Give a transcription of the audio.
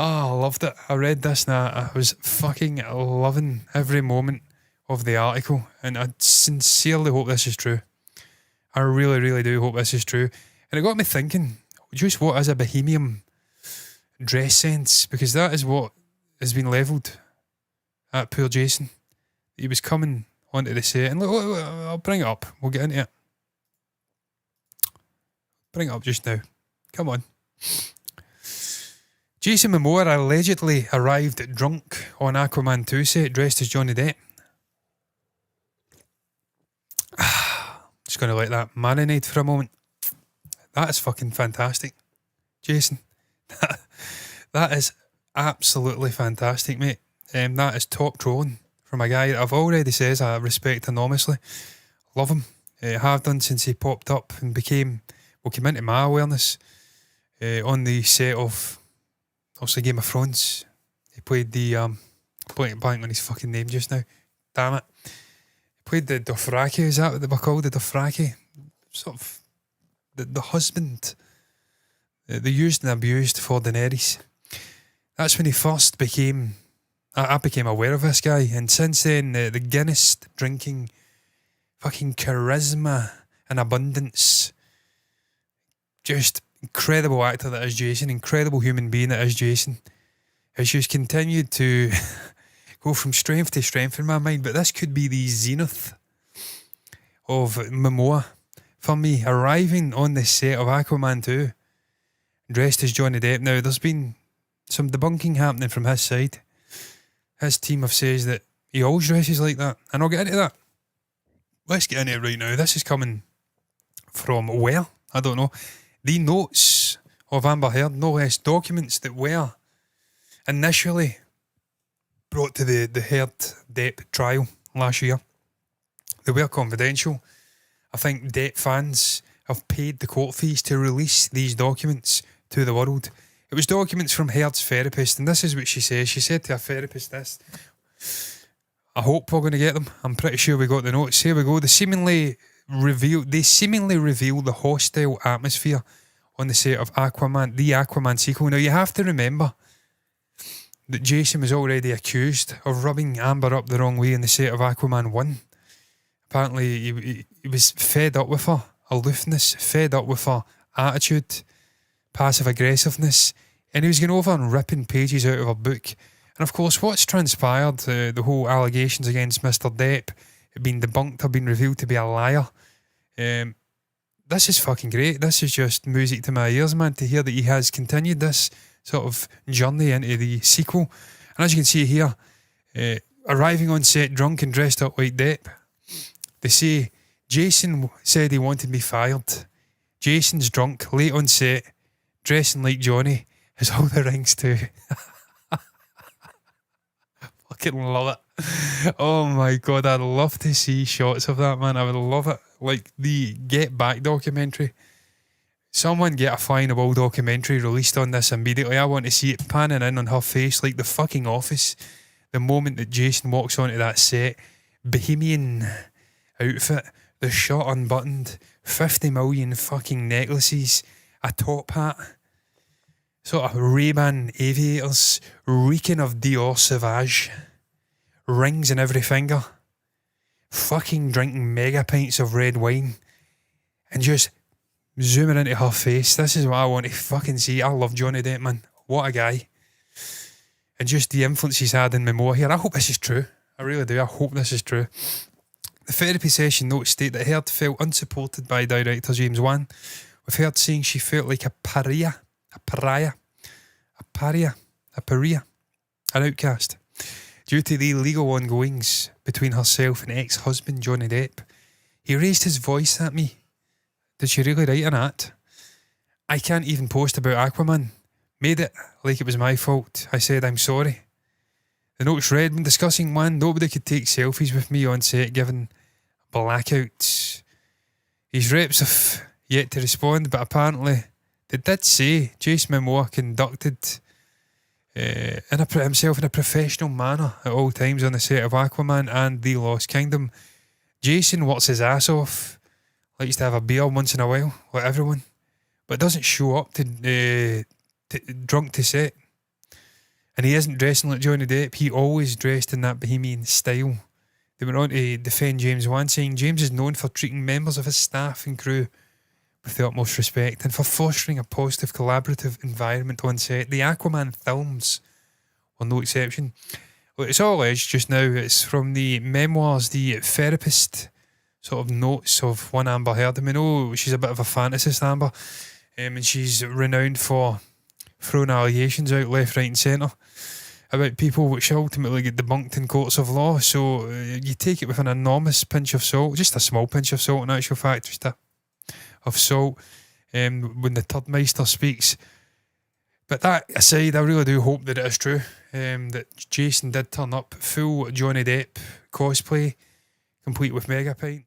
Oh, I loved it. I read this and I was fucking loving every moment of the article, and I sincerely hope this is true. I really, really do hope this is true. And it got me thinking, just what is a bohemian dress sense? Because that is what has been levelled at poor Jason. He was coming onto the set, and look, I'll bring it up. We'll get into it. Bring it up just now. Come on. Jason Momoa allegedly arrived drunk on Aquaman 2 set dressed as Johnny Depp. Just going to let that marinate for a moment. That is fucking fantastic. Jason, that is absolutely fantastic, mate. That is top trolling from a guy that I've already said I respect enormously. Love him. Have done since he popped up and came into my awareness on the set of obviously Game of Thrones. He played the blank on his fucking name just now. Damn it. He played the Dothraki, is that what they were called? The Dothraki? Sort of the husband. They used and abused for Daenerys. That's when he first became I became aware of this guy, and since then the Guinness drinking fucking charisma and abundance, just incredible actor that is Jason, incredible human being that is Jason, has just continued to go from strength to strength in my mind. But this could be the zenith of Momoa for me, arriving on the set of Aquaman 2 dressed as Johnny Depp. Now there's been some debunking happening from his side. His team have says that he always dresses like that, and I'll get into that. Let's get into it right now. This is coming from where? I don't know. The notes of Amber Heard, no less, documents that were initially brought to the Heard Depp trial last year. They were confidential. I think Depp fans have paid the court fees to release these documents to the world. It was documents from Heard's therapist, and this is what she says. She said to her therapist this. I hope we're going to get them. I'm pretty sure we got the notes. Here we go. They seemingly reveal the hostile atmosphere on the set of Aquaman, the Aquaman sequel. Now you have to remember that Jason was already accused of rubbing Amber up the wrong way in the set of Aquaman 1. Apparently he was fed up with her aloofness, fed up with her attitude, passive aggressiveness, and he was going over and ripping pages out of her book. And of course, what's transpired, the whole allegations against Mr. Depp have been debunked, have been revealed to be a liar. This is fucking great. This is just music to my ears, man, to hear that he has continued this sort of journey into the sequel. And as you can see here, arriving on set drunk and dressed up like Depp, they say, Jason said he wanted me fired. Jason's drunk, late on set, dressing like Johnny, has all the rings too. Fucking love it. Oh my god, I'd love to see shots of that, man. I would love it. Like the Get Back documentary. Someone get a Flying the Wall documentary released on this immediately. I want to see it panning in on her face like The fucking Office. The moment that Jason walks onto that set, bohemian outfit, the shirt unbuttoned, 50 million fucking necklaces, a top hat, sort of Ray-Ban aviators, reeking of Dior Sauvage, rings in every finger, fucking drinking mega pints of red wine, and just zooming into her face. This is what I want to fucking see. I love Johnny Depp, man. What a guy. And just the influence he's had in Momoa here. I hope this is true. I really do. I hope this is true. The therapy session notes state that Heard felt unsupported by director James Wan, with Heard saying she felt like a pariah, an outcast, due to the legal ongoings between herself and ex-husband Johnny Depp. He raised his voice at me. Did she really write an act? I can't even post about Aquaman. Made it like it was my fault. I said I'm sorry. The notes read, when discussing Wan, nobody could take selfies with me on set given blackouts. His reps have yet to respond, but apparently they did say Jason Momoa conducted himself in a professional manner at all times on the set of Aquaman and The Lost Kingdom. Jason works his ass off, likes to have a beer once in a while, like everyone, but doesn't show up to drunk to set. And he isn't dressing like Johnny Depp. He always dressed in that bohemian style. They went on to defend James Wan, saying James is known for treating members of his staff and crew with the utmost respect and for fostering a positive collaborative environment on set. The Aquaman films were no exception. Well, it's all alleged just now. It's from the memoirs, the therapist sort of notes of one Amber Heard. I mean, she's a bit of a fantasist, Amber, and she's renowned for throwing allegations out left, right and centre about people which ultimately get debunked in courts of law. So you take it with an enormous pinch of salt, just a small pinch of salt in actual fact, just of salt when the Third Meister speaks. But that aside, I really do hope that it is true, that Jason did turn up full Johnny Depp cosplay, complete with Megapint.